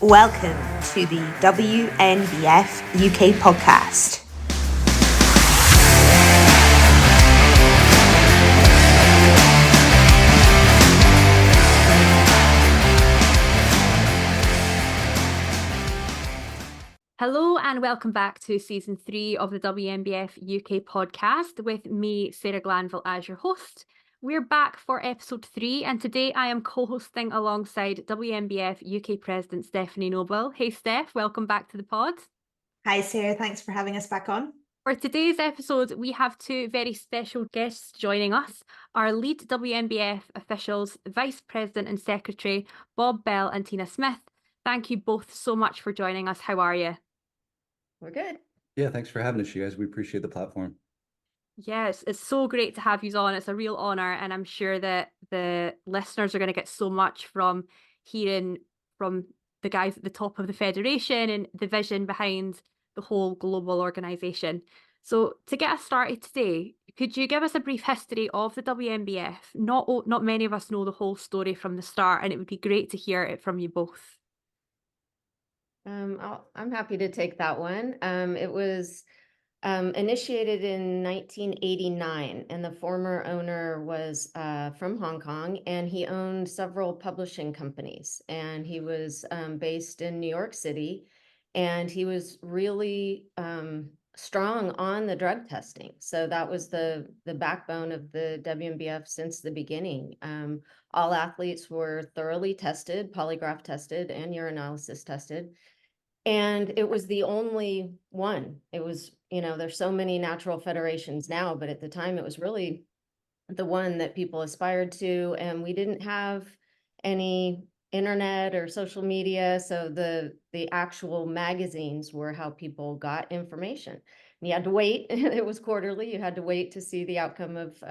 Welcome to the WNBF UK podcast. Hello and welcome back to season 3 of the WNBF UK podcast with me, Sarah Glanville, as your host. We're back for episode 3 and today I am co-hosting alongside WNBF UK President Stephanie Noble. Hey Steph, welcome back to the pod. Hi Sarah, thanks for having us back on. For today's episode, we have two very special guests joining us. Our lead WNBF officials, Vice President and Secretary, Bob Bell and Tina Smith. Thank you both so much for joining us. How are you? We're good. Yeah, thanks for having us, you guys. We appreciate the platform. Yes, it's so great to have you on. It's a real honor, and I'm sure that the listeners are going to get so much from hearing from the guys at the top of the federation and the vision behind the whole global organization. So to get us started today, could you give us a brief history of the WNBF? Not many of us know the whole story from the start, and it would be great to hear it from you both. I'm happy to take that one. It was initiated in 1989, and the former owner was from Hong Kong, and he owned several publishing companies, and he was based in New York City, and he was really strong on the drug testing. So that was the backbone of the WNBF since the beginning. All athletes were thoroughly tested, polygraph tested, and urinalysis tested. And it was the only one. It was, there's so many natural federations now, but at the time it was really the one that people aspired to. And we didn't have any internet or social media. So the actual magazines were how people got information. And you had to wait. It was quarterly. You had to wait to see the outcome of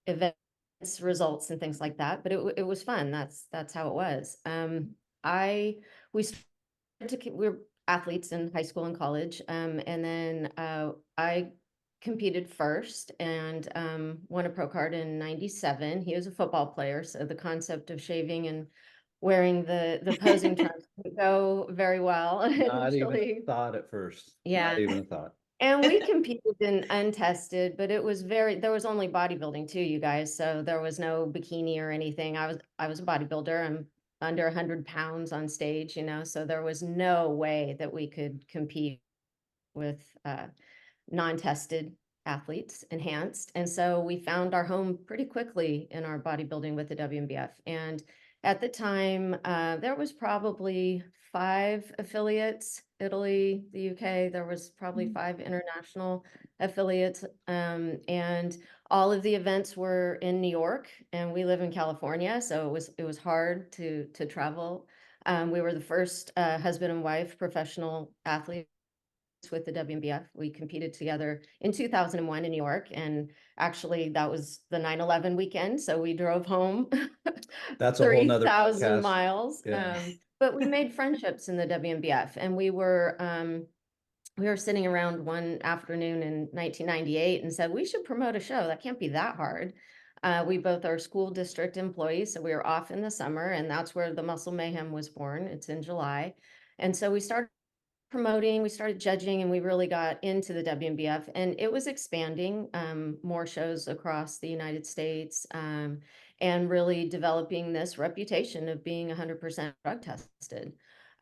events, results, and things like that. But it was fun. That's how it was. We were athletes in high school and college, and then I competed first and won a pro card in '97. He was a football player, so the concept of shaving and wearing the posing trunks didn't go very well. Not even a thought at first. Yeah. Not even a thought. And we competed in untested, but there was only bodybuilding too, you guys. So there was no bikini or anything. I was a bodybuilder. I'm under 100 pounds on stage, so there was no way that we could compete with non-tested athletes, enhanced. And so we found our home pretty quickly in our bodybuilding with the WNBF. And at the time, there was probably 5 affiliates, Italy, the UK, there was probably 5 international affiliates. And all of the events were in New York, and we live in California. So it was hard to travel. We were the first husband and wife professional athletes with the WNBF. We competed together in 2001 in New York, and actually that was the 9/11 weekend, so we drove home. That's a whole nother 3,000 podcast. miles. Yeah. But we made friendships in the WNBF, and we were sitting around one afternoon in 1998 and said, we should promote a show. That can't be that hard. We both are school district employees, so we were off in the summer, and that's where the Muscle Mayhem was born. It's in July. And so we started promoting, we started judging, and we really got into the WNBF, and it was expanding, more shows across the United States, and really developing this reputation of being 100% drug tested.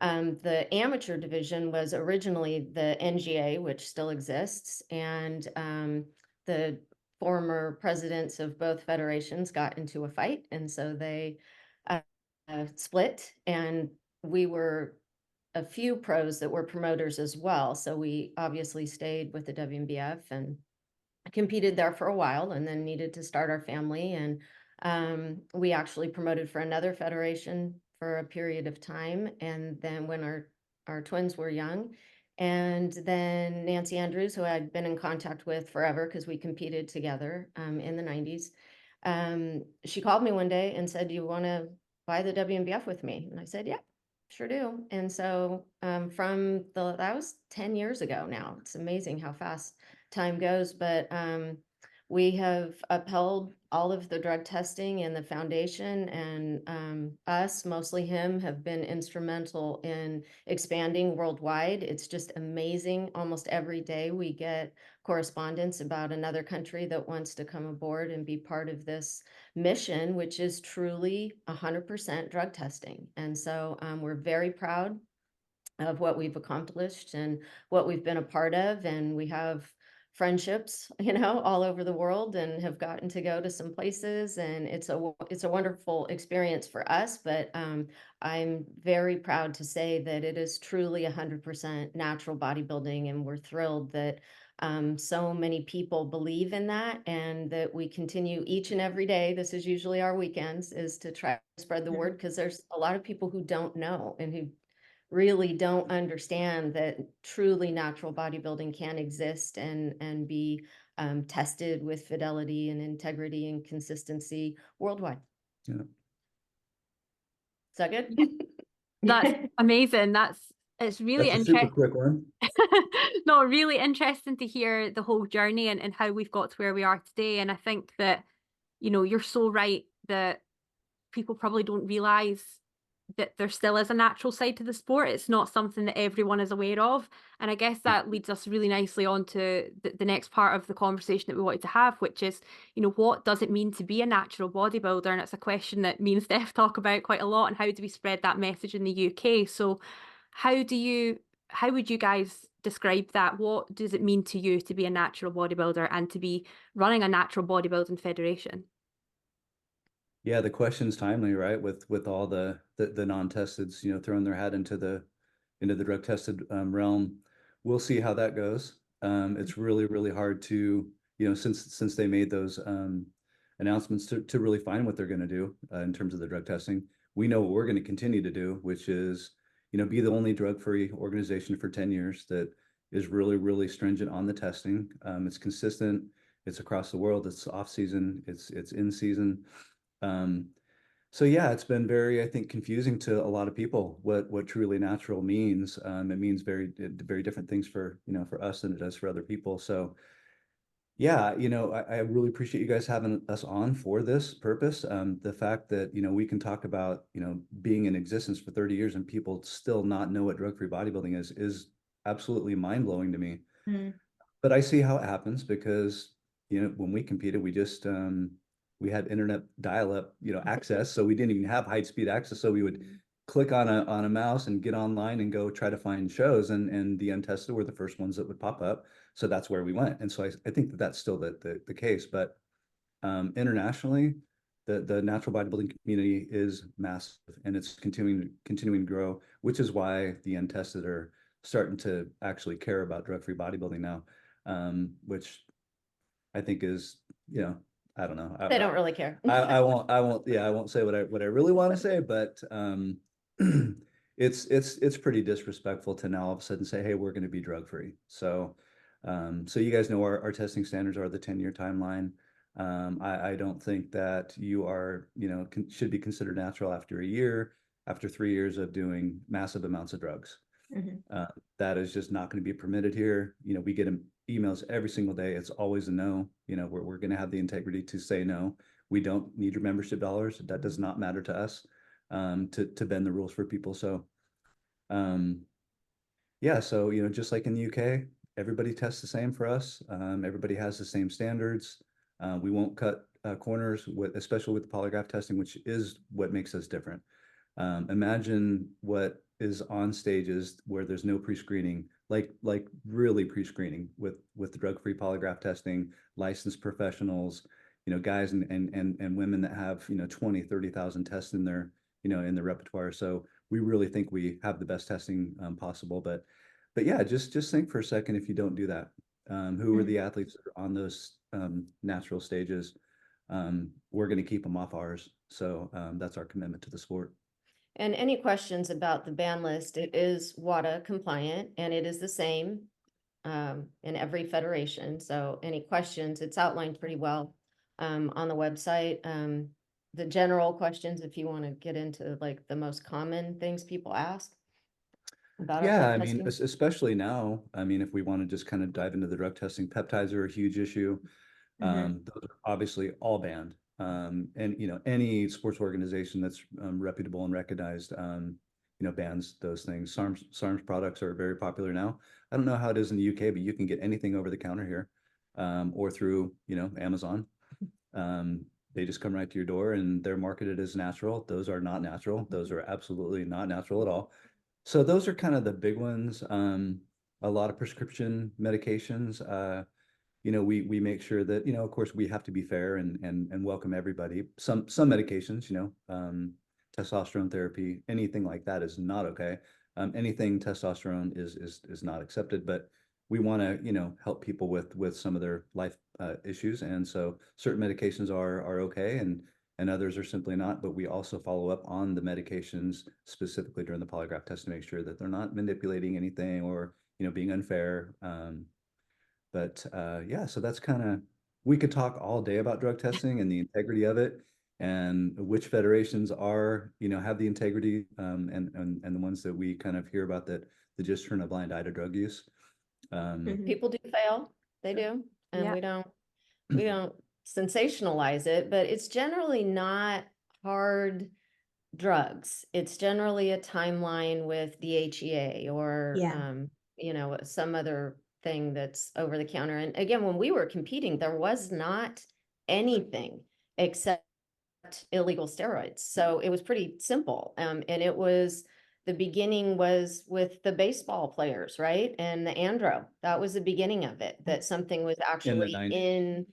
The amateur division was originally the NGA, which still exists, and the former presidents of both federations got into a fight, and so they split, and we were a few pros that were promoters as well. So we obviously stayed with the WNBF and competed there for a while, and then needed to start our family. And we actually promoted for another federation for a period of time. And then when our twins were young, and then Nancy Andrews, who I'd been in contact with forever because we competed together in the 90s, she called me one day and said, do you want to buy the WNBF with me? And I said, yeah. Sure do. And so that was 10 years ago now. It's amazing how fast time goes. But we have upheld all of the drug testing, and the foundation and us, mostly him, have been instrumental in expanding worldwide. It's just amazing. Almost every day we get correspondence about another country that wants to come aboard and be part of this mission, which is truly 100% drug testing. And so we're very proud of what we've accomplished and what we've been a part of. And we have friendships, all over the world, and have gotten to go to some places, and it's a wonderful experience for us. But I'm very proud to say that it is truly 100% natural bodybuilding, and we're thrilled that so many people believe in that, and that we continue each and every day. This is usually our weekends, is to try to spread the word, because there's a lot of people who don't know and who really don't understand that truly natural bodybuilding can exist and be tested with fidelity and integrity and consistency worldwide. Yeah. Is that good? That's amazing. It's really That's a super interesting. quick one. No, really interesting to hear the whole journey and how we've got to where we are today. And I think that, you're so right that people probably don't realize that there still is a natural side to the sport. It's not something that everyone is aware of. And I guess that leads us really nicely on to the next part of the conversation that we wanted to have, which is, what does it mean to be a natural bodybuilder? And it's a question that me and Steph talk about quite a lot. And how do we spread that message in the UK? So how would you guys describe that? What does it mean to you to be a natural bodybuilder and to be running a natural bodybuilding federation? Yeah, the question's timely, right? With all the non-testeds, throwing their hat into the drug tested realm. We'll see how that goes. It's really, really hard to, since they made those announcements to really find what they're going to do in terms of the drug testing. We know what we're going to continue to do, which is, be the only drug-free organization for 10 years that is really, really stringent on the testing. It's consistent. It's across the world. It's off season. It's in season. So yeah, it's been very, I think, confusing to a lot of people what truly natural means. It means very different things for us than it does for other people. So yeah, I really appreciate you guys having us on for this purpose. The fact that we can talk about being in existence for 30 years and people still not know what drug-free bodybuilding is absolutely mind-blowing to me. But I see how it happens, because when we competed, we just we had internet dial-up access, so we didn't even have high-speed access. So we would click on a mouse and get online and go try to find shows, and the untested were the first ones that would pop up. So that's where we went. And so I think that's still the case. But internationally, the natural bodybuilding community is massive, and it's continuing to grow, which is why the untested are starting to actually care about drug-free bodybuilding now, which I think is, I don't know. They don't really care. I won't say what I really want to say, but it's pretty disrespectful to now all of a sudden say, hey, we're going to be drug-free. So you guys know our testing standards are the 10-year timeline. I don't think that you are, should be considered natural after a year, after 3 years of doing massive amounts of drugs. That is just not going to be permitted here. We get emails every single day. It's always a no. We're going to have the integrity to say no. We don't need your membership dollars. That does not matter to us, to bend the rules for people. So, yeah. So, just like in the UK, everybody tests the same for us. Everybody has the same standards. We won't cut corners, especially with the polygraph testing, which is what makes us different. Imagine what is on stages where there's no pre-screening, like really pre-screening with the drug-free polygraph testing, licensed professionals, guys and women that have 20,000-30,000 tests in their in their repertoire. So we really think we have the best testing possible. But yeah, just think for a second, if you don't do that, who are the athletes that are on those natural stages? We're going to keep them off ours. So that's our commitment to the sport. And any questions about the ban list, it is WADA compliant, and it is the same in every federation. So any questions, it's outlined pretty well on the website. The general questions, if you want to get into like the most common things people ask about. Yeah, I mean, especially now, I mean, if we want to just kind of dive into the drug testing, peptides are a huge issue. Those are obviously all banned. And, you know, any sports organization that's reputable and recognized, you know, bans those things. SARM's products are very popular now. I don't know how it is in the UK, but you can get anything over the counter here, or through, you know, Amazon. They just come right to your door and they're marketed as natural. Those are not natural. Those are absolutely not natural at all. So those are kind of the big ones. A lot of prescription medications. You know, we make sure that, you know, of course, we have to be fair and welcome everybody. Some medications, you know, testosterone therapy, anything like that is not okay. Anything testosterone is not accepted, but we want to, you know, help people with some of their life issues, and so certain medications are okay, and others are simply not. But we also follow up on the medications specifically during the polygraph test to make sure that they're not manipulating anything or, you know, being unfair. But yeah, so that's kind of, we could talk all day about drug testing and the integrity of it, and which federations are, you know, have the integrity, and the ones that we kind of hear about that just turn a blind eye to drug use. People do fail, they do, and Yeah. we don't sensationalize it, but it's generally not hard drugs. It's generally a timeline with DHEA or Yeah. you know, some other thing that's over the counter. And again, when we were competing, there was not anything except illegal steroids. So it was pretty simple. And it was, the beginning was with the baseball players, right? And the andro, that was the beginning of it, that something was actually 90s. in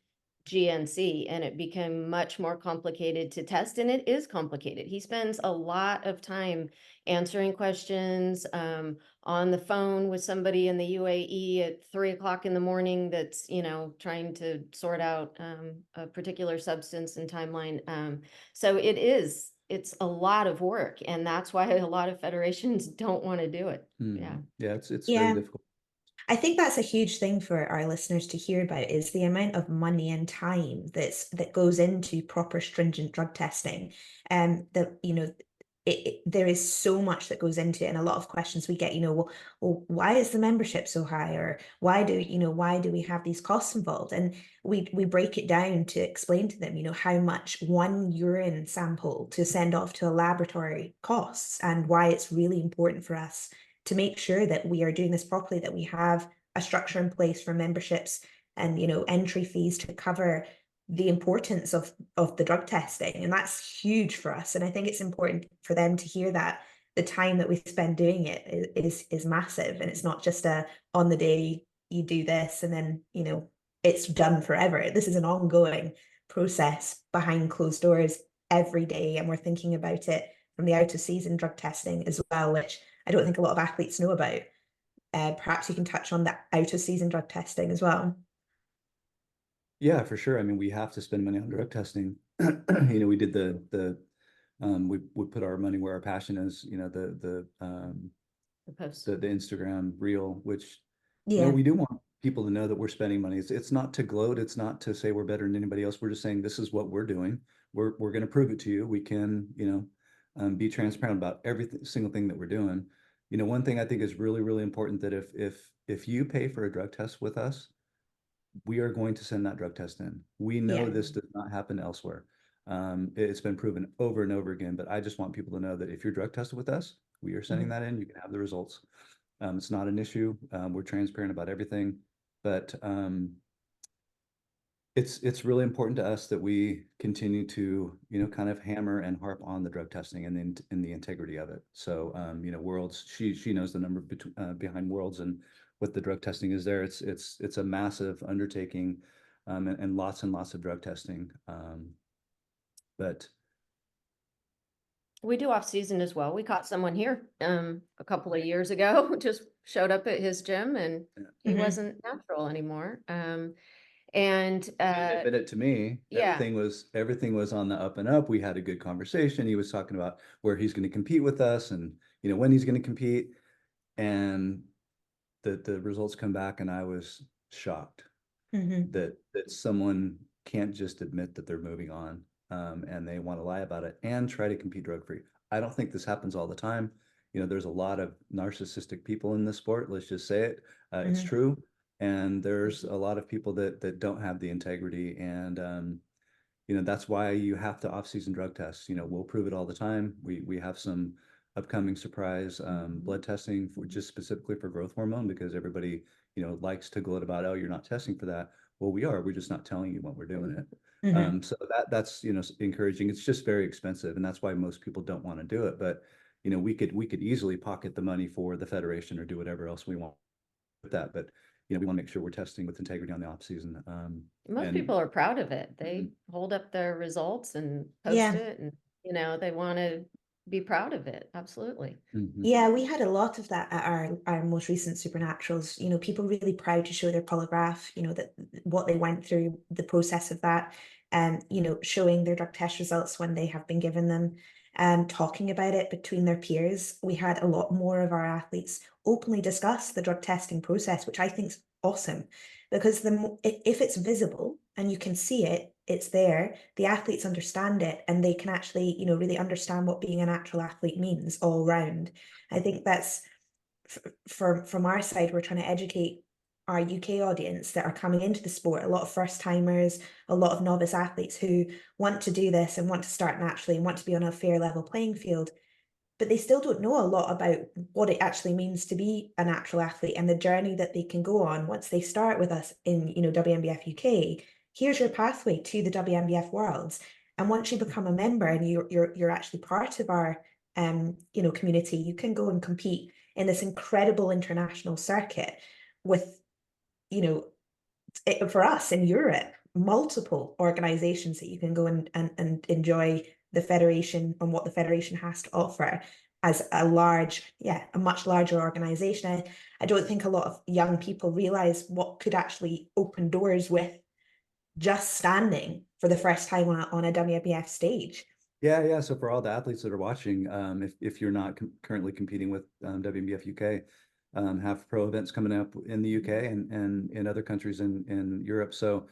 GNC, and it became much more complicated to test. And it is complicated. He spends a lot of time answering questions, on the phone with somebody in the UAE at 3 o'clock in the morning that's, you know, trying to sort out a particular substance and timeline. So it's a lot of work, and that's why a lot of federations don't want to do it. Yeah. Yeah, it's very Yeah. difficult. I think that's a huge thing for our listeners to hear about, is the amount of money and time that goes into proper stringent drug testing. That, you know, there is so much that goes into it, and a lot of questions we get, you know, well, why is the membership so high, or why do we have these costs involved? And we break it down to explain to them, you know, how much one urine sample to send off to a laboratory costs, and why it's really important for us to make sure that we are doing this properly, that we have a structure in place for memberships and, you know, entry fees to cover the importance of the drug testing. And that's huge for us. And I think it's important for them to hear that the time that we spend doing it is massive. And it's not just a on the day you do this and then, you know, it's done forever. This is an ongoing process behind closed doors every day. And we're thinking about it from the out of season drug testing as well, which I don't think a lot of athletes know about. Perhaps you can touch on that out of season drug testing as well. Yeah, for sure. I mean, we have to spend money on drug testing. You know, we did we put our money where our passion is, you know, the Post. the Instagram reel, which, you Yeah. know, we do want people to know that we're spending money. It's not to gloat. It's not to say we're better than anybody else. We're just saying this is what we're doing. We're going to prove it to you. We can, you know, be transparent about every single thing that we're doing. You know, one thing I think is really, really important, that if you pay for a drug test with us, we are going to send that drug test in. We know Yeah. this does not happen elsewhere. It's been proven over and over again, but I just want people to know that if you're drug tested with us, we are sending that in. You can have the results. It's not an issue. We're transparent about everything, but it's really important to us that we continue to, you know, kind of hammer and harp on the drug testing and the integrity of it. So, you know, Worlds, she knows the number behind Worlds and what the drug testing is there. It's a massive undertaking, and lots of drug testing. But We do off season as well. We caught someone here a couple of years ago, just showed up at his gym, and he wasn't natural anymore. And admit it to me, yeah. everything was on the up and up. We had a good conversation. He was talking about where he's going to compete with us, and, you know, when he's going to compete, and the results come back, and I was shocked that someone can't just admit that they're moving on, and they want to lie about it and try to compete drug free. I don't think this happens all the time. You know, there's a lot of narcissistic people in this sport. Let's just say it. It's true. And there's a lot of people that don't have the integrity, and you know, that's why you have to off-season drug test. You know, we'll prove it all the time. We have some upcoming surprise blood testing for just specifically for growth hormone, because everybody, you know, likes to gloat about, oh, you're not testing for that. Well, we are. We're just not telling you when we're doing it. So that's, you know, encouraging. It's just very expensive, and that's why most people don't want to do it. But, you know, we could easily pocket the money for the federation or do whatever else we want with that. But, you know, we want to make sure we're testing with integrity on the off season. Most people are proud of it. They hold up their results and post it, and you know, they want to be proud of it. Absolutely. Yeah, we had a lot of that at our most recent Supernaturals. You know, people really proud to show their polygraph, you know, that what they went through, the process of that, and you know, showing their drug test results when they have been given them, and talking about it between their peers. We had a lot more of our athletes openly discuss the drug testing process, which I think is awesome, because if it's visible and you can see it, it's there, the athletes understand it, and they can actually, you know, really understand what being a natural athlete means all round. I think that's from our side, we're trying to educate our UK audience that are coming into the sport, a lot of first timers, a lot of novice athletes who want to do this and want to start naturally and want to be on a fair level playing field, but they still don't know a lot about what it actually means to be a natural athlete and the journey that they can go on once they start with us in, you know, WNBF UK. Here's your pathway to the WNBF Worlds, and once you become a member and you're actually part of our you know, community, you can go and compete in this incredible international circuit with, you know, for us in Europe, multiple organizations that you can go and enjoy the federation and what the federation has to offer as a much larger organization. I don't think a lot of young people realize what could actually open doors with just standing for the first time on a WNBF stage. Yeah. So for all the athletes that are watching, if you're not currently competing with WNBF UK, have pro events coming up in the UK and in other countries in Europe. So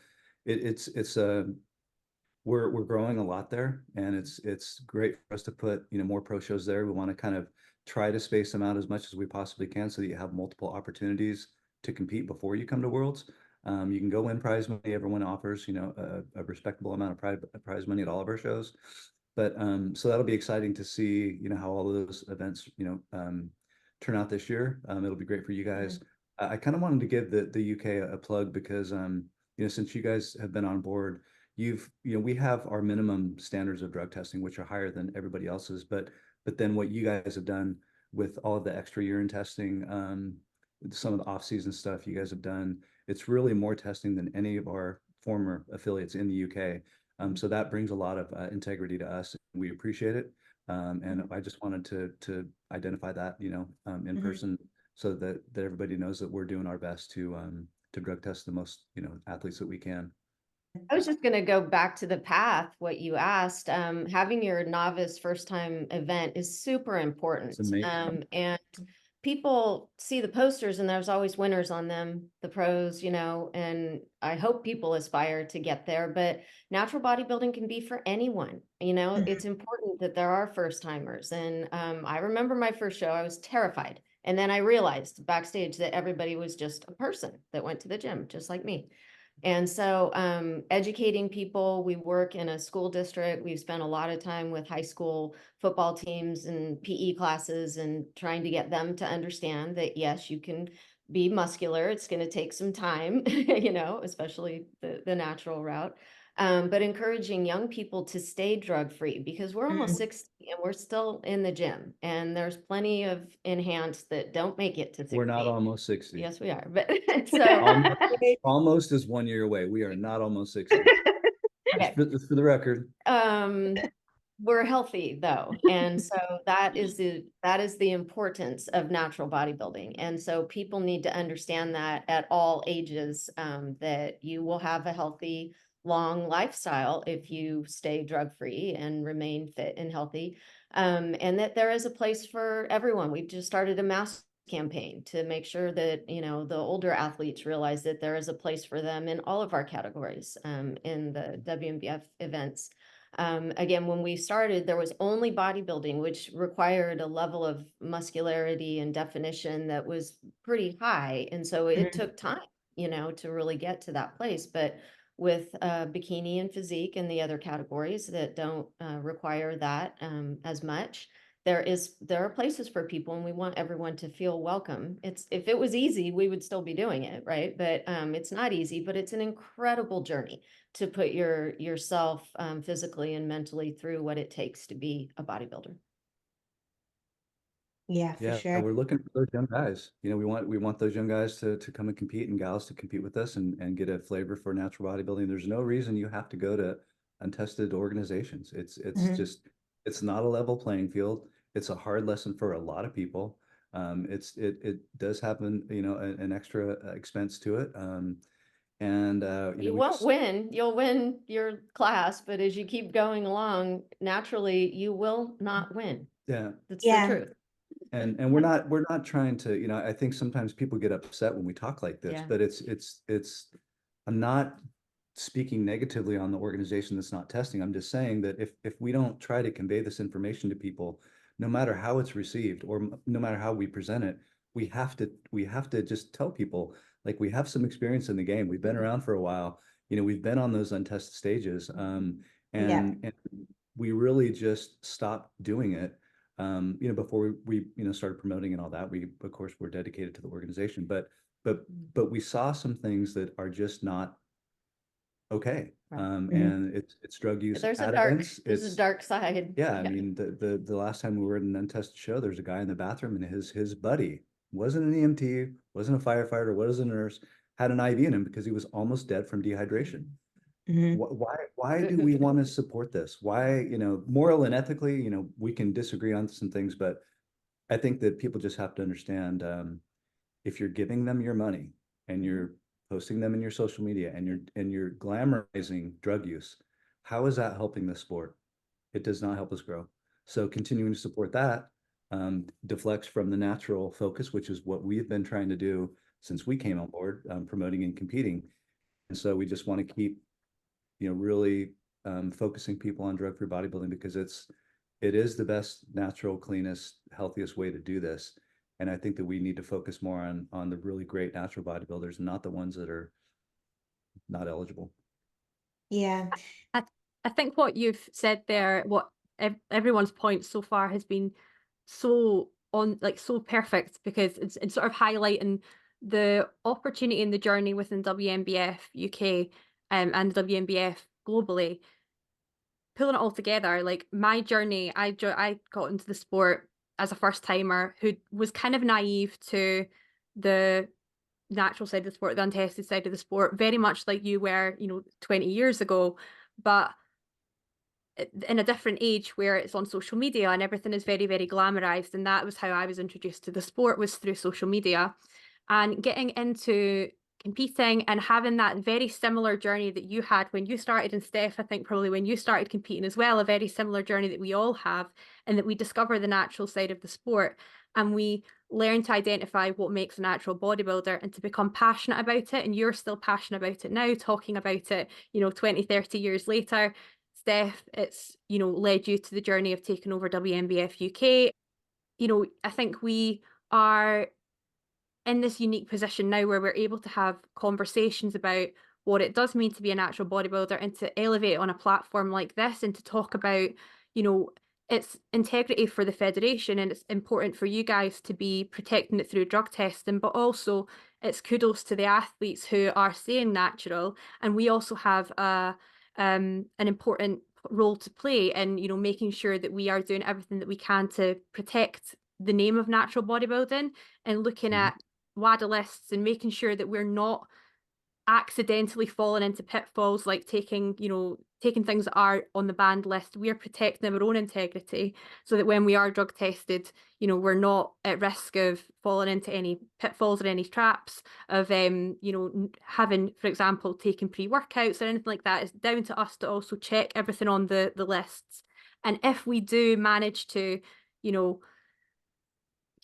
we're growing a lot there, and it's great for us to put, you know, more pro shows there. We want to kind of try to space them out as much as we possibly can, so that you have multiple opportunities to compete before you come to Worlds. You can go win prize money. Everyone offers, you know, a respectable amount of prize money at all of our shows. But so that'll be exciting to see, you know, how all of those events, you know, turn out this year. It'll be great for you guys. I kind of wanted to give the UK a plug, because you know, since you guys have been on board, you know, we have our minimum standards of drug testing, which are higher than everybody else's. But then what you guys have done with all of the extra urine testing, some of the off-season stuff you guys have done, it's really more testing than any of our former affiliates in the UK. So that brings a lot of integrity to us. We appreciate it. And I just wanted to identify that, you know, in person, so that everybody knows that we're doing our best to drug test the most, you know, athletes that we can. I was just going to go back to the path, what you asked. Having your novice first time event is super important. It's amazing. And people see the posters and there's always winners on them, the pros, you know, and I hope people aspire to get there, but natural bodybuilding can be for anyone. You know, it's important that there are first timers. And I remember my first show, I was terrified. And then I realized backstage that everybody was just a person that went to the gym, just like me. And so educating people, we work in a school district. We've spent a lot of time with high school football teams and PE classes and trying to get them to understand that, yes, you can be muscular. It's going to take some time, you know, especially the natural route. But encouraging young people to stay drug-free, because we're almost 60 and we're still in the gym, and there's plenty of enhanced that don't make it to 60. We're not almost 60. Yes, we are. But so almost is 1 year away. We are not almost 60. Okay. Just for the record. We're healthy though. And so that is the importance of natural bodybuilding. And so people need to understand that at all ages, that you will have a healthy, long lifestyle if you stay drug-free and remain fit and healthy. And that there is a place for everyone. We've just started a mass campaign to make sure that, you know, the older athletes realize that there is a place for them in all of our categories, in the WNBF events. Again, when we started, there was only bodybuilding, which required a level of muscularity and definition that was pretty high. And so it took time, you know, to really get to that place. But with bikini and physique and the other categories that don't require that as much, there are places for people, and we want everyone to feel welcome. If it was easy, we would still be doing it, right? But it's not easy, but it's an incredible journey to put yourself physically and mentally through what it takes to be a bodybuilder. Yeah, for Yeah, sure. we're looking for those young guys. You know, we want those young guys to come and compete, and gals to compete with us and get a flavor for natural bodybuilding. There's no reason you have to go to untested organizations. It's Mhm. just, it's not a level playing field. It's a hard lesson for a lot of people. It does happen, you know, an extra expense to it. And you You know, won't win. You'll win your class, but as you keep going along, naturally, you will not win. yeah. That's Yeah. the truth. And we're not trying to, you know, I think sometimes people get upset when we talk like this, Yeah. but it's I'm not speaking negatively on the organization that's not testing. I'm just saying that if we don't try to convey this information to people, no matter how it's received or no matter how we present it, we have to just tell people, like, we have some experience in the game. We've been around for a while. You know, we've been on those untested stages. And we really just stopped doing it. You know, before we you know, started promoting and all that. We, of course, were dedicated to the organization, but we saw some things that are just not okay. Right. And it's drug use There's a addicts. dark side. Yeah, I mean, the last time we were at an untested show, there's a guy in the bathroom, and his buddy wasn't an EMT, wasn't a firefighter, wasn't a nurse, had an IV in him because he was almost dead from dehydration. Mhm. Why do we want to support this? Why, you know, moral and ethically, you know, we can disagree on some things, but I think that people just have to understand, if you're giving them your money and you're posting them in your social media and you're glamorizing drug use, how is that helping the sport? It does not help us grow. So continuing to support that deflects from the natural focus, which is what we've been trying to do since we came on board, promoting and competing. And so we just want to keep, you know, really focusing people on drug-free bodybuilding, because it is the best, natural, cleanest, healthiest way to do this. And I think that we need to focus more on the really great natural bodybuilders and not the ones that are not eligible. Yeah. I think what you've said there, what everyone's point so far has been so so perfect, because it's sort of highlighting the opportunity and the journey within WNBF UK and WNBF globally. Pulling it all together, like my journey, I got into the sport as a first timer who was kind of naive to the natural side of the sport, the untested side of the sport, very much like you were, you know, 20 years ago, but in a different age where it's on social media and everything is very, very glamorized. And that was how I was introduced to the sport, was through social media. And getting into competing and having that very similar journey that you had when you started, and Steph, I think probably when you started competing as well, a very similar journey that we all have, and that we discover the natural side of the sport and we learn to identify what makes a natural bodybuilder and to become passionate about it. And you're still passionate about it now, talking about it, you know, 20, 30 years later. Steph, it's, you know, led you to the journey of taking over WNBF UK. You know, I think we are in this unique position now where we're able to have conversations about what it does mean to be a natural bodybuilder, and to elevate it on a platform like this, and to talk about, you know, its integrity for the federation, and it's important for you guys to be protecting it through drug testing, but also it's kudos to the athletes who are staying natural. And we also have an important role to play in, you know, making sure that we are doing everything that we can to protect the name of natural bodybuilding, and looking at WADA lists and making sure that we're not accidentally falling into pitfalls, like taking things that are on the banned list. We're protecting our own integrity so that when we are drug tested, you know, we're not at risk of falling into any pitfalls or any traps of you know, having, for example, taken pre-workouts or anything like that. It's down to us to also check everything on the lists. And if we do manage to, you know,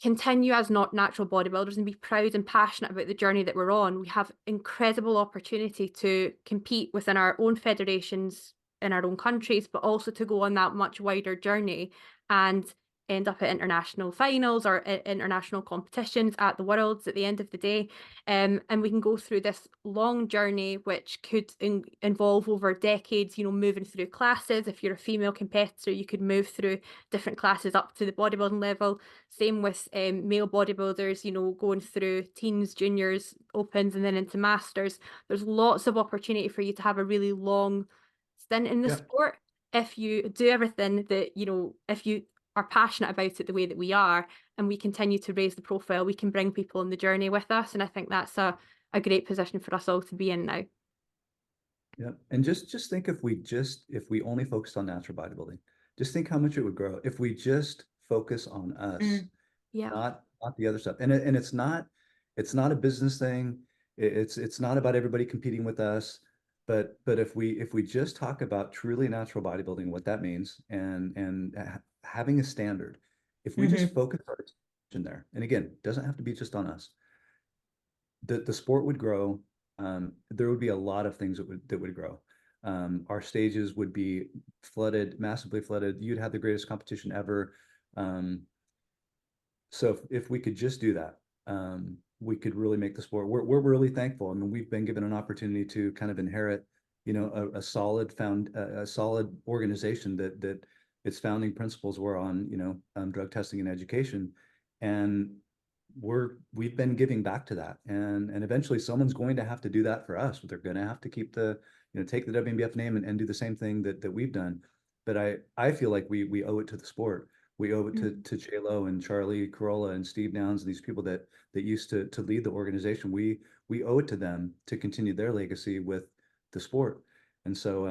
continue as not natural bodybuilders and be proud and passionate about the journey that we're on, we have incredible opportunity to compete within our own federations in our own countries, but also to go on that much wider journey and end up at international finals or international competitions at the Worlds at the end of the day. And we can go through this long journey, which could involve over decades, you know, moving through classes. If you're a female competitor, you could move through different classes up to the bodybuilding level. Same with male bodybuilders, you know, going through teens, juniors, opens, and then into masters. There's lots of opportunity for you to have a really long stint in the sport if you do everything that, you know, if you are passionate about it the way that we are, and we continue to raise the profile, we can bring people on the journey with us. And I think that's a great position for us all to be in now. Yeah. And just think if we only focused on natural bodybuilding, just think how much it would grow if we just focus on us, Yeah. not the other stuff. And it's not a business thing. It's not about everybody competing with us. But if we just talk about truly natural bodybuilding, what that means, and having a standard, if we just focus our attention there, and again, it doesn't have to be just on us, the sport would grow. There would be a lot of things that would grow. Our stages would be flooded, massively flooded. You'd have the greatest competition ever. So if we could just do that, we could really make the sport. We're really thankful. I mean, we've been given an opportunity to kind of inherit, you know, a solid organization that its founding principles were on, you know, drug testing and education, and we've been giving back to that, and eventually someone's going to have to do that for us. They're going to have to keep take the WNBF name and do the same thing that we've done. But I feel like we owe it to the sport. We owe it to J-Lo and Charlie Corolla and Steve Downs and these people that used to lead the organization. We owe it to them to continue their legacy with the sport. And so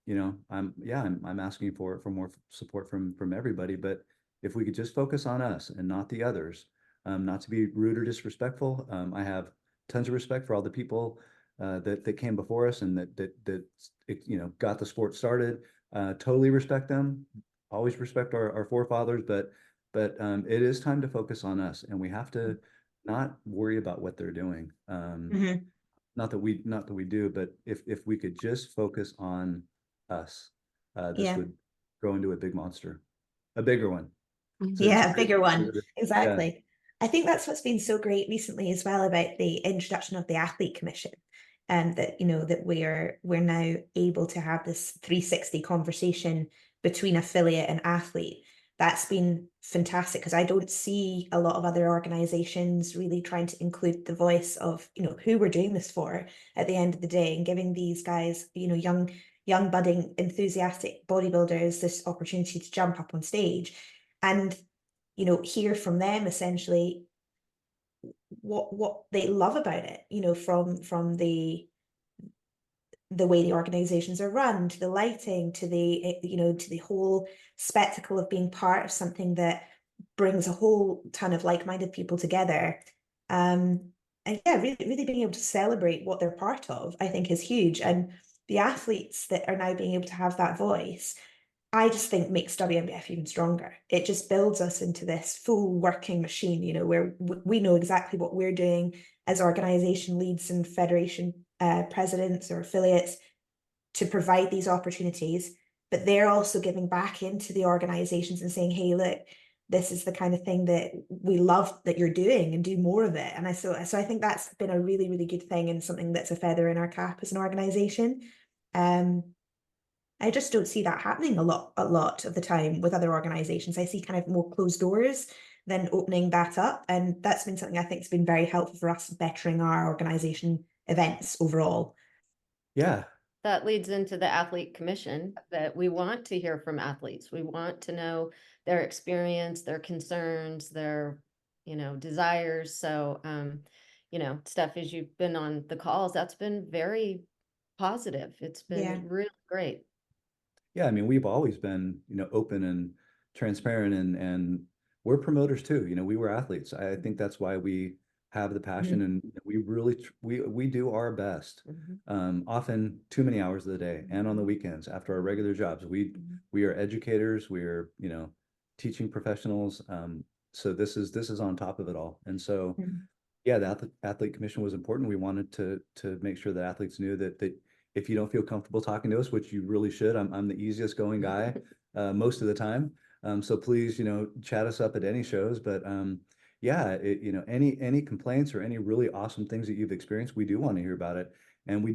you know, I'm asking for more support from everybody. But if we could just focus on us and not the others, not to be rude or disrespectful. I have tons of respect for all the people that came before us and that you know, got the sport started. Totally respect them. Always respect our forefathers, but it is time to focus on us, and we have to not worry about what they're doing. Not that we do, but if we could just focus on us, this would grow into a big monster, a bigger one. So Yeah, a bigger one. Yeah. Exactly. I think that's what's been so great recently as well about the introduction of the Athlete Commission, and that, you know, that we're now able to have this 360 conversation between affiliate and athlete. That's been fantastic, because I don't see a lot of other organizations really trying to include the voice of, you know, who we're doing this for at the end of the day, and giving these guys, you know, young budding enthusiastic bodybuilders this opportunity to jump up on stage and, you know, hear from them essentially what they love about it, you know, from the way the organizations are run, to the lighting, to the, you know, to the whole spectacle of being part of something that brings a whole ton of like-minded people together. And yeah, really being able to celebrate what they're part of, I think, is huge. And the athletes that are now being able to have that voice, I just think makes WNBF even stronger. It just builds us into this full working machine, you know, where we know exactly what we're doing as organization leads and federation presidents or affiliates to provide these opportunities, but they're also giving back into the organizations and saying, hey, look, this is the kind of thing that we love that you're doing, and do more of it. And so I think that's been a really, really good thing, and something that's a feather in our cap as an organization. I just don't see that happening a lot of the time with other organizations. I see kind of more closed doors than opening that up. And that's been something I think has been very helpful for us bettering our organization events overall. Yeah. That leads into the Athlete Commission, that we want to hear from athletes. We want to know their experience, their concerns, their, you know, desires. So, you know, Steph, as you've been on the calls, that's been very positive. It's been really great. Yeah, I mean, we've always been, you know, open and transparent, and we're promoters too. You know, we were athletes. I think that's why we have the passion, and we really we do our best. Often too many hours of the day and on the weekends after our regular jobs. We are educators. We are, you know, teaching professionals. So this is on top of it all. And so, yeah, the athlete commission was important. We wanted to make sure that athletes knew that if you don't feel comfortable talking to us, which you really should, I'm the easiest going guy most of the time. So please, chat us up at any shows, but yeah, any complaints or any really awesome things that you've experienced, we do want to hear about it. And we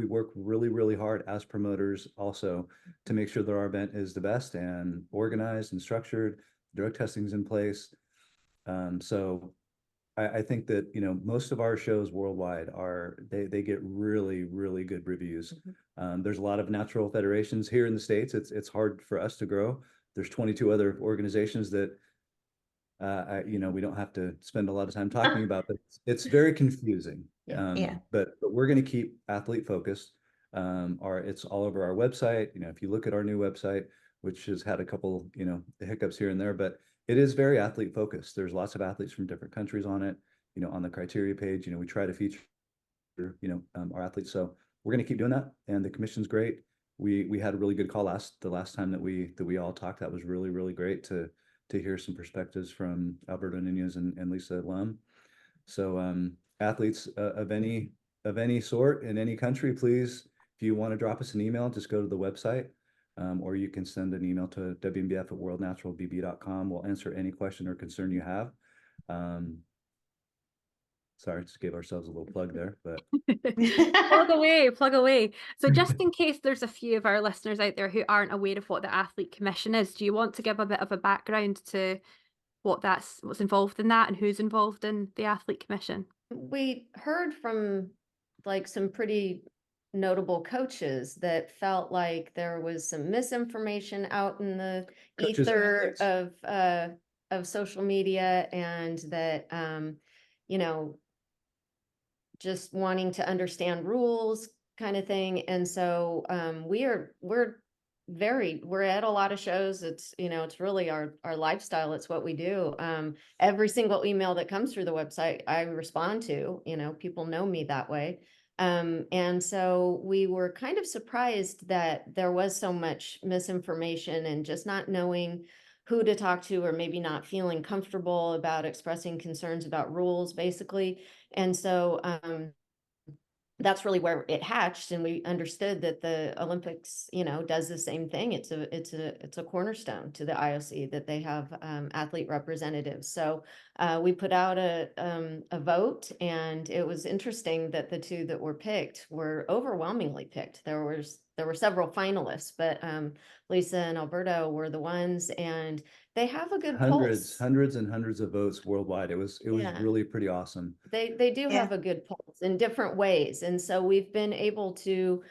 work really, really hard as promoters also to make sure that our event is the best and organized and structured, drug testing's in place. So I think that, most of our shows worldwide they get really, really good reviews. There's a lot of natural federations here in the States. It's hard for us to grow. There's 22 other organizations that, we don't have to spend a lot of time talking about, but it's very confusing. Yeah. But we're going to keep athlete focused. It's all over our website. If you look at our new website, which has had a couple, hiccups here and there, but it is very athlete focused. There's lots of athletes from different countries on it. On the criteria page, we try to feature, our athletes. So we're going to keep doing that, and the commission's great. We had a really good call the last time that we all talked. That was really, really great to hear some perspectives from Alberto Nunez and Lisa Lum. So athletes of any sort in any country, please, if you want to drop us an email, just go to the website, or you can send an email to WNBF@worldnaturalbb.com. We'll answer any question or concern you have. Sorry, just gave ourselves a little plug there, but plug away. So just in case there's a few of our listeners out there who aren't aware of what the Athlete Commission is, do you want to give a bit of a background to what's involved in that and who's involved in the Athlete Commission? We heard from like some pretty notable coaches that felt like there was some misinformation out in the Coaches and ether athletes. of social media, and that just wanting to understand rules kind of thing. And so we're at a lot of shows. It's it's really our lifestyle. It's what we do. Every single email that comes through the website I respond to. People know me that way. And so we were kind of surprised that there was so much misinformation and just not knowing who to talk to, or maybe not feeling comfortable about expressing concerns about rules, basically. And so that's really where it hatched, and we understood that the Olympics, does the same thing. It's a cornerstone to the IOC that they have athlete representatives. So we put out a vote, and it was interesting that the two that were picked were overwhelmingly picked. There were several finalists, but Lisa and Alberto were the ones, and they have a good pulse. Hundreds and hundreds of votes worldwide. It was really pretty awesome. They do have a good pulse in different ways. And so we've been able to,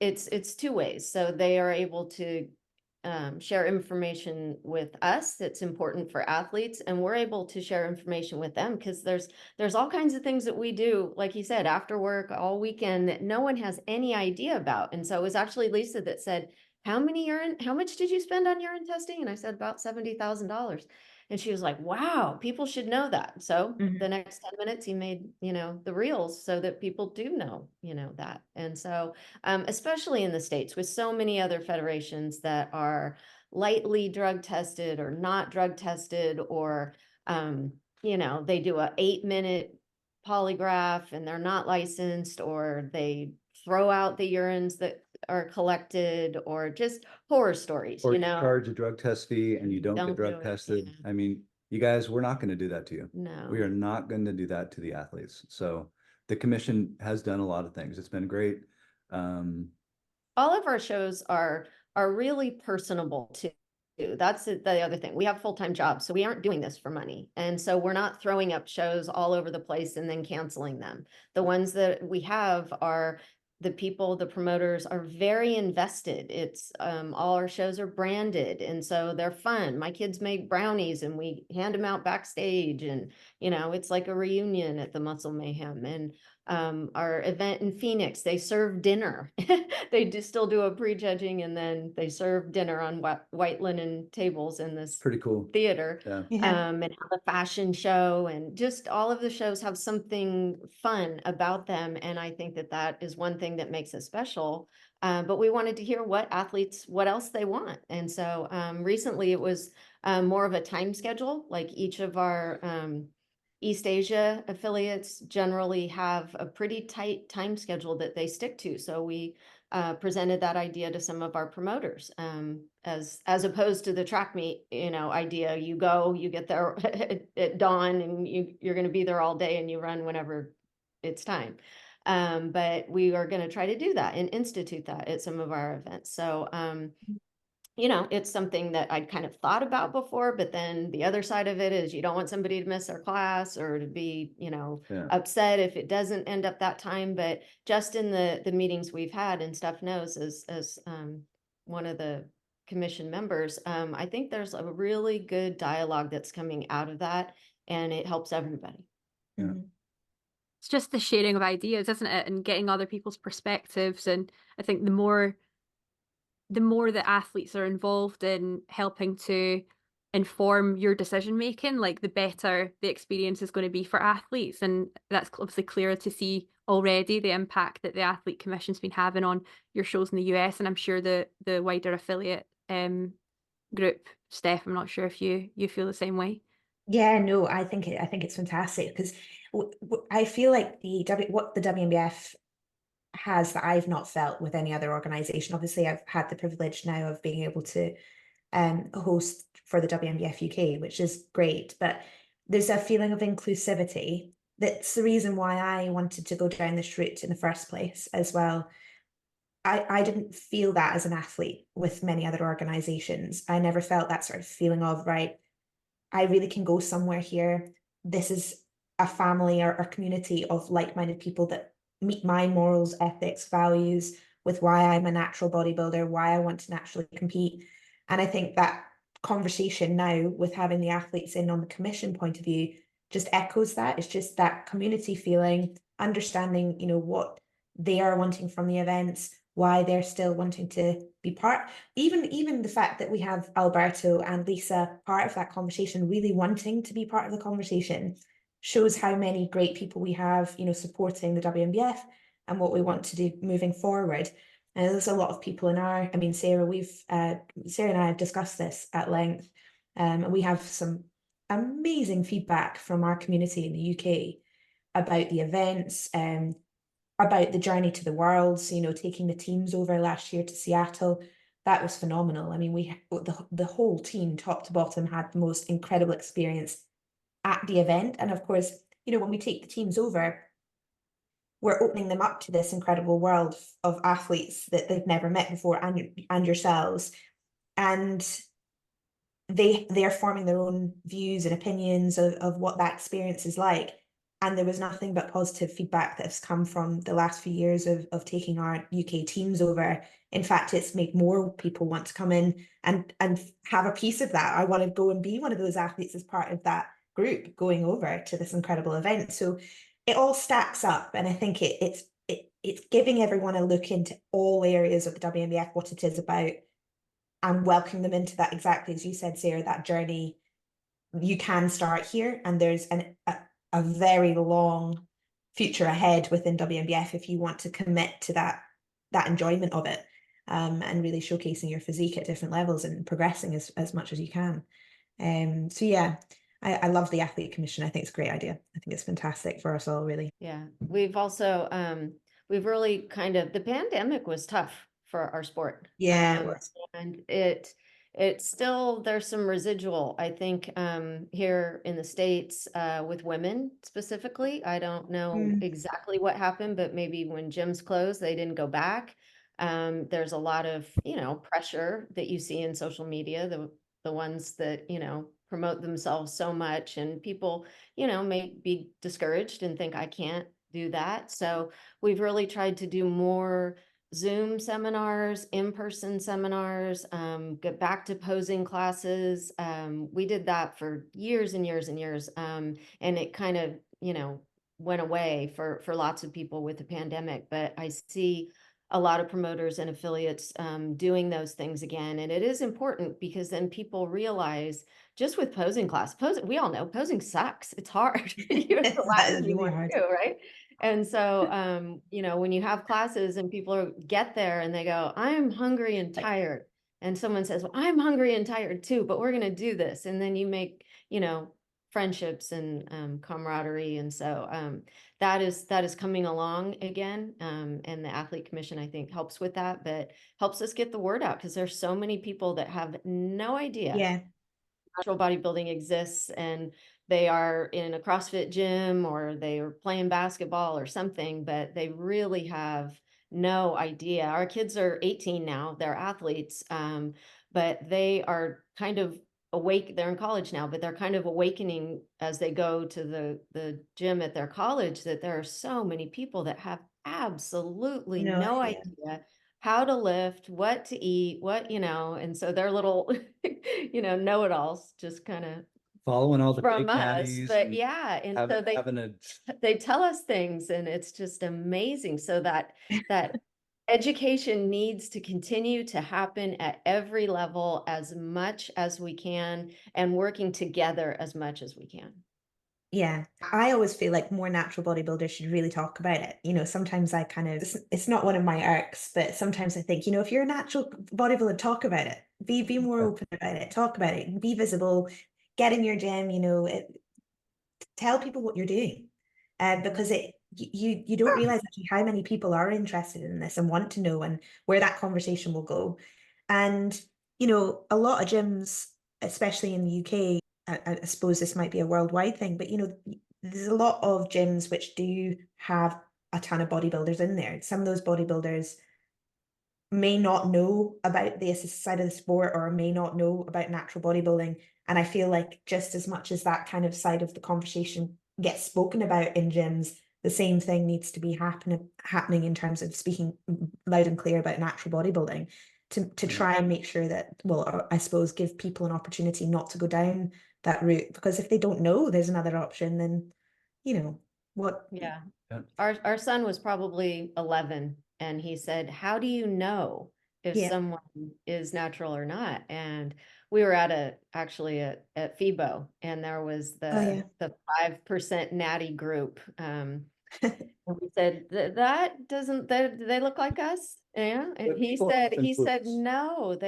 it's two ways. So they are able to share information with us that's important for athletes, and we're able to share information with them, because there's all kinds of things that we do, like you said, after work all weekend, that no one has any idea about. And so it was actually Lisa that said, how much did you spend on urine testing? And I said, about $70,000. And she was like, wow, people should know that. So the next 10 minutes he made, the reels so that people do know, that. And so, especially in the States, with so many other federations that are lightly drug tested or not drug tested, or, they do a 8-minute polygraph and they're not licensed, or they throw out the urines that are collected, or just horror stories, Or you charge a drug test fee and you don't get drug tested. Yeah. I mean, you guys, we're not going to do that to you. No. We are not going to do that to the athletes. So the commission has done a lot of things. It's been great. All of our shows are really personable too. That's the other thing. We have full-time jobs, so we aren't doing this for money. And so we're not throwing up shows all over the place and then canceling them. The ones that we have are the promoters are very invested. It's all our shows are branded, and so they're fun. My kids make brownies and we hand them out backstage, and it's like a reunion at the Muscle Mayhem. And our event in Phoenix, they serve dinner. They still do a prejudging, and then they serve dinner on white linen tables in this pretty cool theater. Yeah. And have a fashion show, and just all of the shows have something fun about them. And I think that is one thing that makes it special. But we wanted to hear what else they want. And so recently it was more of a time schedule. Like each of our East Asia affiliates generally have a pretty tight time schedule that they stick to. So we presented that idea to some of our promoters, as opposed to the track meet, idea. You go, you get there at dawn, and you're going to be there all day, and you run whenever it's time. But we are going to try to do that and institute that at some of our events. So, it's something that I'd kind of thought about before, but then the other side of it is you don't want somebody to miss their class or to be, upset if it doesn't end up that time. But just in the meetings we've had, and Steph knows as one of the commission members, I think there's a really good dialogue that's coming out of that, and it helps everybody. Yeah. It's just the sharing of ideas, isn't it? And getting other people's perspectives. And I think the more that athletes are involved in helping to inform your decision making, like the better the experience is going to be for athletes. And that's obviously clear to see already, the impact that the Athlete Commission's been having on your shows in the US, and I'm sure the wider affiliate group. Steph, I'm not sure if you feel the same way. Yeah, no, I think it's fantastic, because I feel like what the WNBF has that I've not felt with any other organization. Obviously, I've had the privilege now of being able to host for the WNBF UK, which is great, but there's a feeling of inclusivity. That's the reason why I wanted to go down this route in the first place as well. I didn't feel that as an athlete with many other organizations. I never felt that sort of feeling of, right, I really can go somewhere here. This is a family or community of like-minded people that meet my morals, ethics, values, with why I'm a natural bodybuilder, why I want to naturally compete. And I think that conversation now, with having the athletes in on the commission point of view, just echoes that. It's just that community feeling, understanding, what they are wanting from the events, why they're still wanting to be part. Even the fact that we have Alberto and Lisa part of that conversation, really wanting to be part of the conversation, shows how many great people we have, supporting the WNBF and what we want to do moving forward. And there's a lot of people Sarah, Sarah and I have discussed this at length. And we have some amazing feedback from our community in the UK about the events, about the journey to the Worlds, taking the teams over last year to Seattle. That was phenomenal. I mean, the whole team, top to bottom, had the most incredible experience at the event. And of course, when we take the teams over, we're opening them up to this incredible world of athletes that they've never met before, and yourselves. And they're forming their own views and opinions of what that experience is like. And there was nothing but positive feedback that has come from the last few years of taking our UK teams over. In fact, it's made more people want to come in and have a piece of that. I want to go and be one of those athletes as part of that group going over to this incredible event. So it all stacks up, and I think it's giving everyone a look into all areas of the WNBF, what it is about, and welcoming them into that, exactly as you said, Sarah, that journey. You can start here, and there's a very long future ahead within WNBF if you want to commit to that enjoyment of it, and really showcasing your physique at different levels and progressing as much as you can. So yeah, I love the Athlete Commission. I think it's a great idea. I think it's fantastic for us all, really. Yeah, we've also we've really the pandemic was tough for our sport. Yeah, it was. And it's still, there's some residual, I think, here in the States, with women specifically. I don't know exactly what happened, but maybe when gyms closed, they didn't go back. There's a lot of, pressure that you see in social media, the ones that, promote themselves so much, and people, may be discouraged and think, I can't do that. So we've really tried to do more Zoom seminars, in-person seminars, get back to posing classes. We did that for years and years and years. And it kind of, went away for lots of people with the pandemic. But I see a lot of promoters and affiliates doing those things again. And it is important, because then people realize, just with posing class, we all know posing sucks. It's hard. It's the last thing you want to do, right? And so, when you have classes and people get there and they go, I'm hungry and tired. And someone says, well, I'm hungry and tired too, but we're going to do this. And then you make, friendships and camaraderie. And so that is coming along again. And the Athlete Commission, I think, helps with that, but helps us get the word out, because there's so many people that have no idea Yeah. natural bodybuilding exists, and they are in a CrossFit gym or they are playing basketball or something, but they really have no idea. Our kids are 18 now, they're athletes, but they are kind of awake. They're in college now, but they're kind of awakening as they go to the gym at their college, that there are so many people that have absolutely No no idea. idea how to lift, what to eat, what, and so they're little, know-it-alls, just kind of Following all the from big us. daddies But and yeah, and so having a they tell us things, and it's just amazing. So that education needs to continue to happen at every level as much as we can, and working together as much as we can. Yeah, I always feel like more natural bodybuilders should really talk about it. Sometimes I kind of, it's not one of my irks, but sometimes I think, if you're a natural bodybuilder, talk about it. Be more open about it. Talk about it. Be visible. Get in your gym. Tell people what you're doing, because you don't realize actually how many people are interested in this and want to know, and where that conversation will go. And a lot of gyms, especially in the UK. I suppose this might be a worldwide thing, but there's a lot of gyms which do have a ton of bodybuilders in there. Some of those bodybuilders may not know about the assisted side of the sport, or may not know about natural bodybuilding. And I feel like just as much as that kind of side of the conversation gets spoken about in gyms, the same thing needs to be happening in terms of speaking loud and clear about natural bodybuilding, to try and make sure that, well, I suppose, give people an opportunity not to go down that route, because if they don't know there's another option, then what. Yeah. Our son was probably 11, and he said, "How do you know if Yeah. someone is natural or not?" And we were actually at FIBO, and there was the 5% natty group. And we said, that doesn't, they look like us. Yeah. And But he people said, influence. no,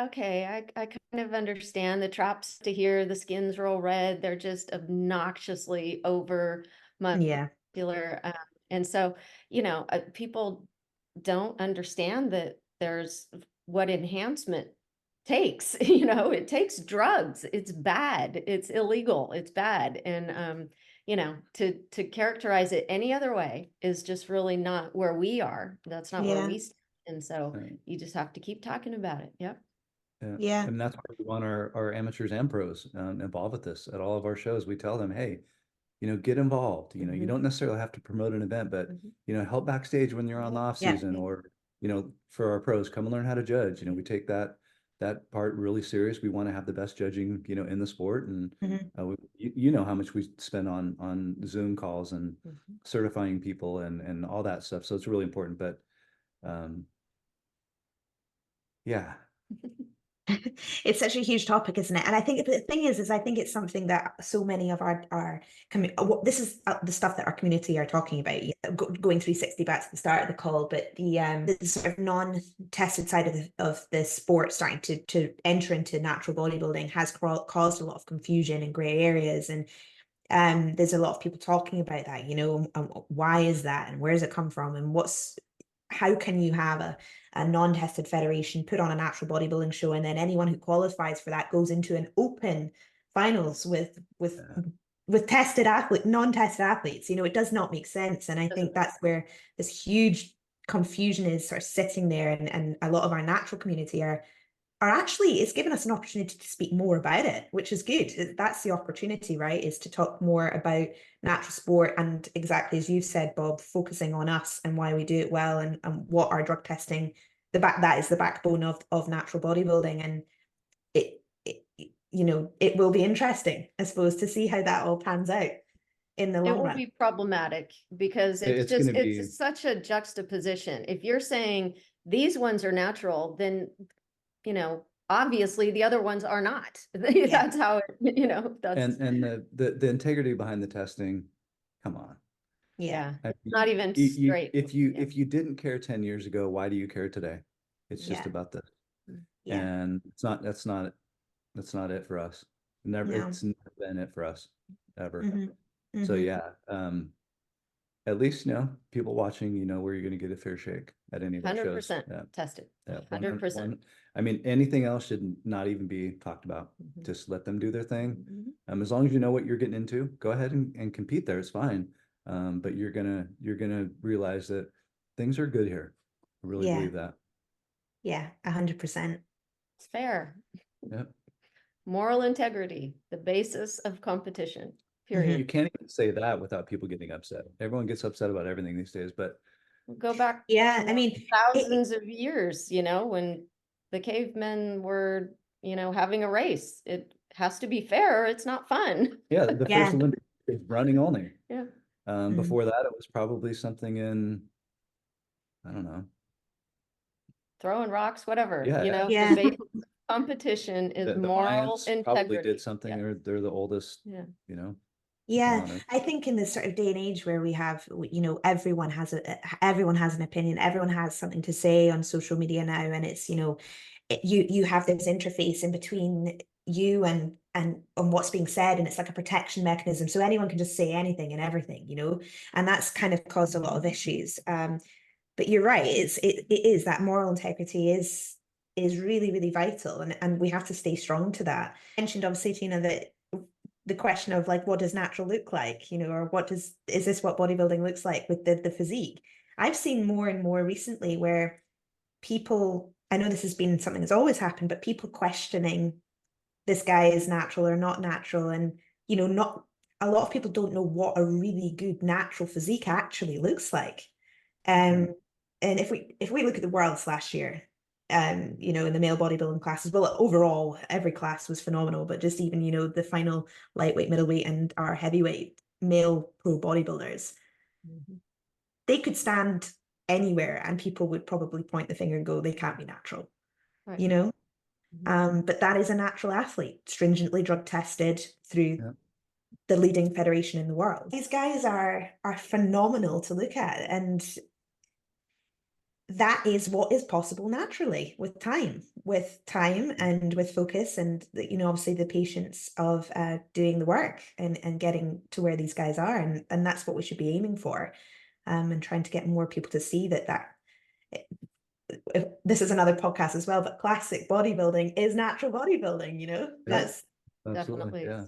okay, I kind of understand the traps to here, the skins roll red. They're just obnoxiously over Yeah. muscular. And so, people don't understand that there's what enhancement takes. It takes drugs. It's bad. It's illegal. It's bad. And to characterize it any other way is just really not where we are. That's not where Yeah. we stand. And so you just have to keep talking about it. Yep. Yeah. And that's why we want our amateurs and pros involved with this at all of our shows. We tell them, hey, get involved. You don't necessarily have to promote an event, but help backstage when you're on the off Yeah. season, or for our pros, come and learn how to judge. We take that part really serious. We want to have the best judging in the sport, and how much we spend on Zoom calls and certifying people and all that stuff. So it's really important. But yeah. It's such a huge topic, isn't it? And I think the thing is I think it's something that so many of this is the stuff that our community are talking about. Going 360 back to the start of the call, but the sort of non-tested side of the sport starting to enter into natural bodybuilding has caused a lot of confusion and grey areas, and there's a lot of people talking about that. Why is that, and where does it come from, and how can you have a non-tested federation put on a natural bodybuilding show, and then anyone who qualifies for that goes into an open finals with non-tested athletes? It does not make sense. And I think that's where this huge confusion is sort of sitting there, and a lot of our natural community are actually, it's given us an opportunity to speak more about it, which is good. That's the opportunity, right? Is to talk more about natural sport, and exactly as you've said, Bob, focusing on us and why we do it well, and what our drug testing, that is the backbone of natural bodybuilding. And it will be interesting, I suppose, to see how that all pans out in the long run. It will be problematic, because it's such a juxtaposition. If you're saying these ones are natural, then obviously the other ones are not. That's how it, that's. And the integrity behind the testing, come on. Yeah. Not even straight. If you didn't care 10 years ago, why do you care today? It's just about this. Yeah. And that's not it for us. It's never been it for us. ever. Mhm. So Mhm. yeah, at least, people watching, where you're going to get a fair shake at any of their shows. 100% Yeah. tested. Yeah. 100%. I mean, anything else should not even be talked about. Just let them do their thing. As long as you know what you're getting into, go ahead and compete there. It's fine. But you're gonna realize that things are good here. I really Yeah. believe that. Yeah, 100%. It's fair. Yep. Moral integrity, the basis of competition, You period. can't even say that without people getting upset. Everyone gets upset about everything these days, but Go back Yeah, I mean, thousands of years, when the cavemen were, having a race. It has to be fair. It's not fun. yeah, the Yeah. first Olympic is running only. Yeah. Before that, it was probably something in, I don't know. Throwing rocks, whatever. Yeah. Yeah. The basic competition is The moral Mayans probably integrity. did something, Yeah. or they're the oldest, Yeah. Yeah, on it. I think in this sort of day and age where we have, everyone has everyone has an opinion, everyone has something to say on social media now, and it's, you have this interface in between you and on what's being said, and it's like a protection mechanism, so anyone can just say anything and everything, and that's kind of caused a lot of issues. But you're right, it is that moral integrity is really, really vital, and we have to stay strong to that. I mentioned obviously, Tina, that the question of like, what does natural look like, or is this what bodybuilding looks like with the physique? I've seen more and more recently where people, I know this has been something that's always happened, but people questioning this guy is natural or not natural, and not a lot of people don't know what a really good natural physique actually looks like. And if we look at the worlds last year, in the male bodybuilding classes, well, overall, every class was phenomenal, but just even, the final lightweight, middleweight, and our heavyweight male pro bodybuilders, they could stand anywhere and people would probably point the finger and go, they can't be natural, Right. But that is a natural athlete, stringently drug tested through the leading federation in the world. These guys are phenomenal to look at, and that is what is possible naturally with time and with focus, and obviously the patience of doing the work and getting to where these guys are, and that's what we should be aiming for, and trying to get more people to see that this is another podcast as well, but classic bodybuilding is natural bodybuilding. That's Absolutely. Definitely. Yeah.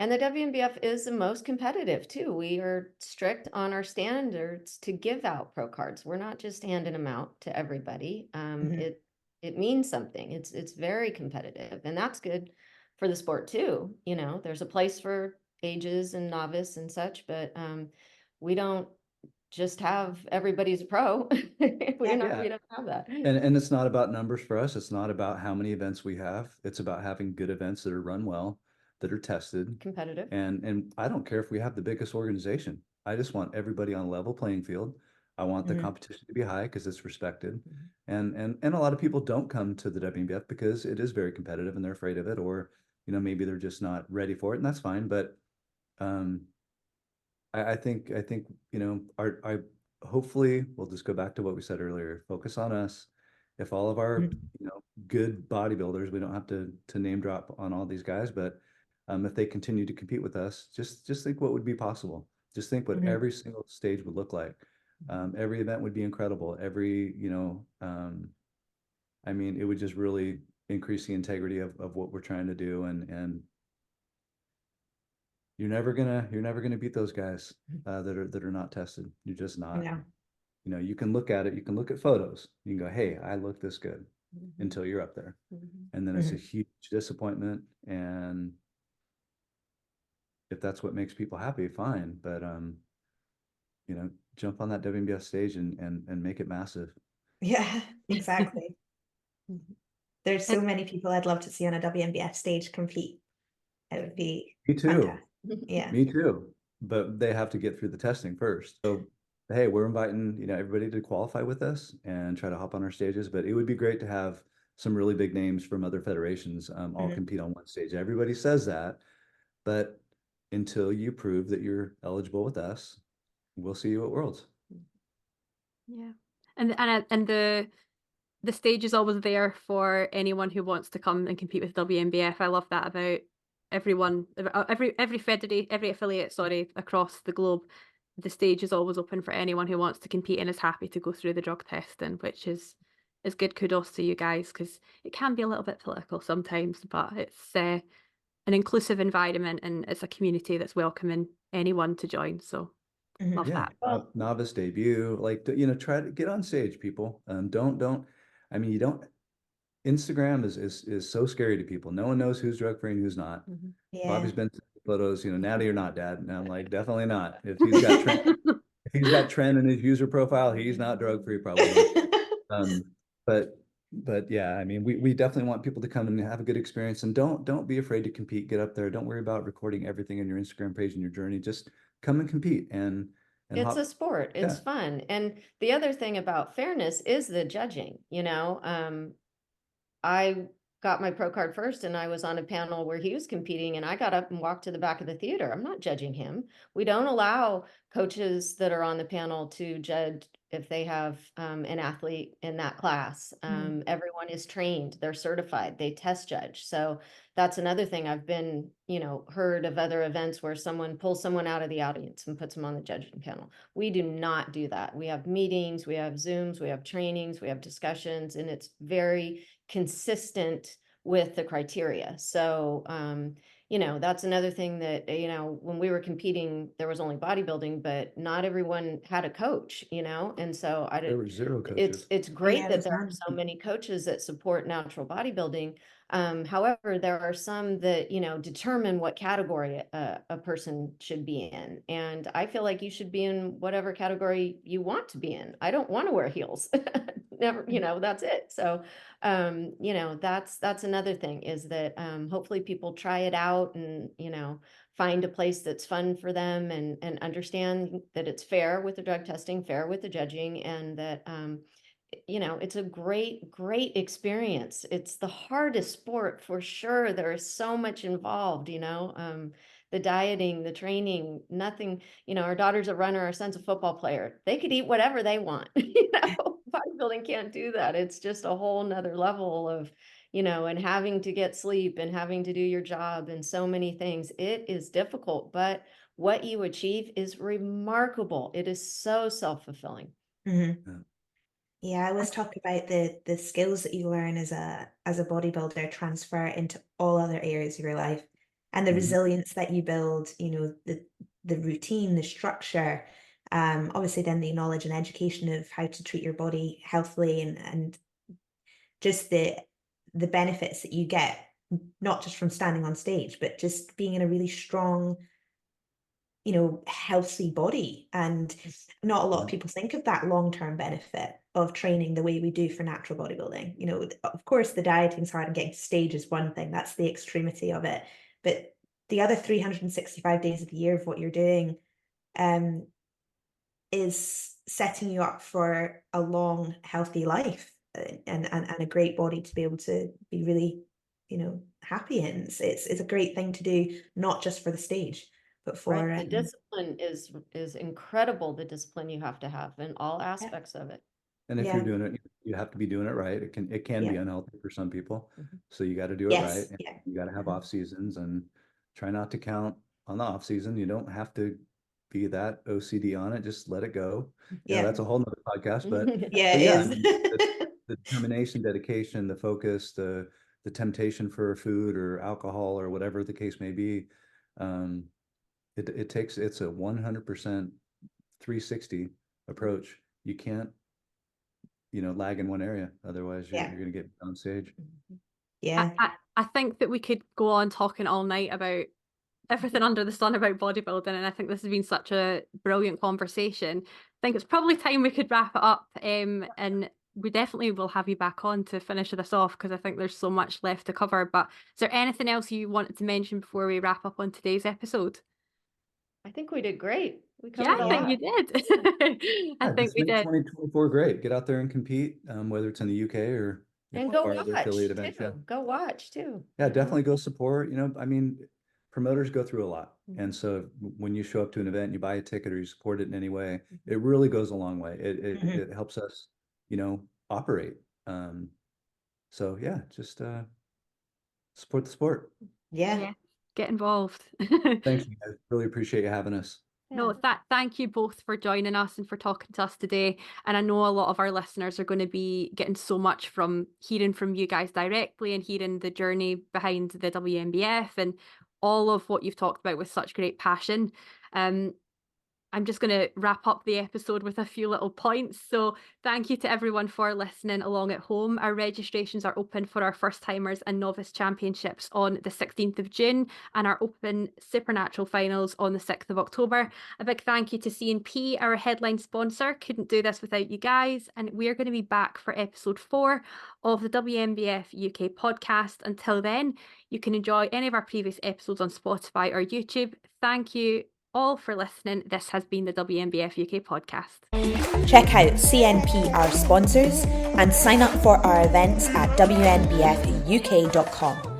And the WNBF is the most competitive too. We are strict on our standards to give out pro cards. We're not just handing them out to everybody. It means something. It's very competitive, and that's good for the sport too. There's a place for ages and novice and such, but we don't just have everybody's a pro. We don't have that. And it's not about numbers for us. It's not about how many events we have. It's about having good events that are run well, that are tested, Competitive. And I don't care if we have the biggest organization. I just want everybody on a level playing field. I want the competition to be high because it's respected. And a lot of people don't come to the WNBF because it is very competitive and they're afraid of it, or maybe they're just not ready for it, and that's fine. But I think our hopefully we'll just go back to what we said earlier. Focus on us. If all of our good bodybuilders, we don't have to name drop on all these guys, but if they continue to compete with us, just think what would be possible. Just think what every single stage would look like. Every event would be incredible. I mean, it would just really increase the integrity of what we're trying to do, and you're never gonna beat those guys that are not tested. You're just not. Yeah. You can look at it, you can look at photos, you can go, hey, I look this good, until you're up there. And then it's a huge disappointment. And if that's what makes people happy, fine. But jump on that WNBF stage and make it massive. Yeah, exactly. There's so many people I'd love to see on a WNBF stage compete. It would be Me too. fantastic. Yeah. Me too. But they have to get through the testing first. So hey, we're inviting everybody to qualify with us and try to hop on our stages. But it would be great to have some really big names from other federations all compete on one stage. Everybody says that, but until you prove that you're eligible with us, we'll see you at Worlds. Yeah, and the stage is always there for anyone who wants to come and compete with WNBF. I love that about everyone, every federation, every affiliate, sorry, across the globe, the stage is always open for anyone who wants to compete and is happy to go through the drug testing, which is good. Kudos to you guys, because it can be a little bit political sometimes, but it's an inclusive environment and it's a community that's welcoming anyone to join. So love Yeah, that. novice debut, like, you know, try to get on stage, people. Don't, I mean, you don't, Instagram is so scary to people. No one knows who's drug free and who's not. Yeah. Bobby's been to photos, you know, natty or not, Dad. And I'm like, definitely not. If he's got trend in his user profile, he's not drug free, probably. But yeah, I mean, we definitely want people to come and have a good experience, and don't be afraid to compete. Get up there. Don't worry about recording everything in your Instagram page and your journey. Just come and compete and It's a sport. It's fun. And the other thing about fairness is the judging, you know. I got my pro card first and I was on a panel where he was competing and I got up and walked to the back of the theater. I'm not judging him. We don't allow coaches that are on the panel to judge if they have an athlete in that class. Everyone is trained, they're certified, they test judge. So that's another thing. I've been, you know, heard of other events where someone pulls someone out of the audience and puts them on the judging panel. We do not do that. We have meetings, we have Zooms, we have trainings, we have discussions, and it's very consistent with the criteria. So, you know, that's another thing that, you know, when we were competing, there was only bodybuilding, but not everyone had a coach, you know? And so there were zero coaches. It's great that there are so many coaches that support natural bodybuilding. However, there are some that, you know, determine what category a person should be in. And I feel like you should be in whatever category you want to be in. I don't want to wear heels. Never, you know, that's it. So, you know, that's another thing is that hopefully people try it out and, you know, find a place that's fun for them and understand that it's fair with the drug testing, fair with the judging, and that you know, it's a great experience. It's the hardest sport for sure. There is so much involved, you know, the dieting, the training, nothing, you know, our daughter's a runner, our son's a football player. They could eat whatever they want, you know, bodybuilding can't do that. It's just a whole nother level of, you know, and having to get sleep and having to do your job and so many things. It is difficult, but what you achieve is remarkable. It is so self-fulfilling. Yeah, I always talk about the skills that you learn as a bodybuilder transfer into all other areas of your life, and the resilience that you build, you know, the routine, the structure, obviously then the knowledge and education of how to treat your body healthily, and just the benefits that you get, not just from standing on stage, but just being in a really strong, you know, healthy body. And not a lot of people think of that long-term benefit of training the way we do for natural bodybuilding. You know, of course, the dieting's hard and getting to stage is one thing. That's the extremity of it. But the other 365 days of the year of what you're doing is setting you up for a long, healthy life and a great body to be able to be really, you know, happy in. It's a great thing to do, not just for the stage, but for the discipline is incredible. The discipline you have to have in all aspects of it. And if you're doing it, you have to be doing it right. It can be unhealthy for some people. So you got to do it right. And you got to have off seasons and try not to count on the off season. You don't have to be that OCD on it. Just let it go. Yeah, that's a whole nother podcast. But it is. The determination, dedication, the focus, the temptation for food or alcohol or whatever the case may be. It's a 100% 360 approach. You can't, you know, lag in one area. Otherwise you're going to get on stage. I think that we could go on talking all night about everything under the sun about bodybuilding, and I think this has been such a brilliant conversation. I think it's probably time we could wrap it up, and we definitely will have you back on to finish this off, because I think there's so much left to cover. But is there anything else you wanted to mention before we wrap up on today's episode? I think we did great. I think you did. I think we did. 2024 great. Get out there and compete, whether it's in the UK or go watch affiliate events. Go watch too. Yeah, definitely go support. You know, I mean, promoters go through a lot. And so when you show up to an event, you buy a ticket or you support it in any way, it really goes a long way. It helps us, you know, operate. So yeah, just support the sport. Yeah. get involved. Thank you. I really appreciate you having us. No, thank you both for joining us and for talking to us today. And I know a lot of our listeners are going to be getting so much from hearing from you guys directly and hearing the journey behind the WNBF and all of what you've talked about with such great passion. I'm just going to wrap up the episode with a few little points. So thank you to everyone for listening along at home. Our registrations are open for our first timers and novice championships on the 16th of June and our open supernatural finals on the 6th of October. A big thank you to C&P, our headline sponsor. Couldn't do this without you guys. And we're going to be back for episode 4 of the WNBF UK podcast. Until then, you can enjoy any of our previous episodes on Spotify or YouTube. Thank you all for listening. This has been the WNBF UK podcast. Check out CNP, our sponsors, and sign up for our events at WNBFUK.com.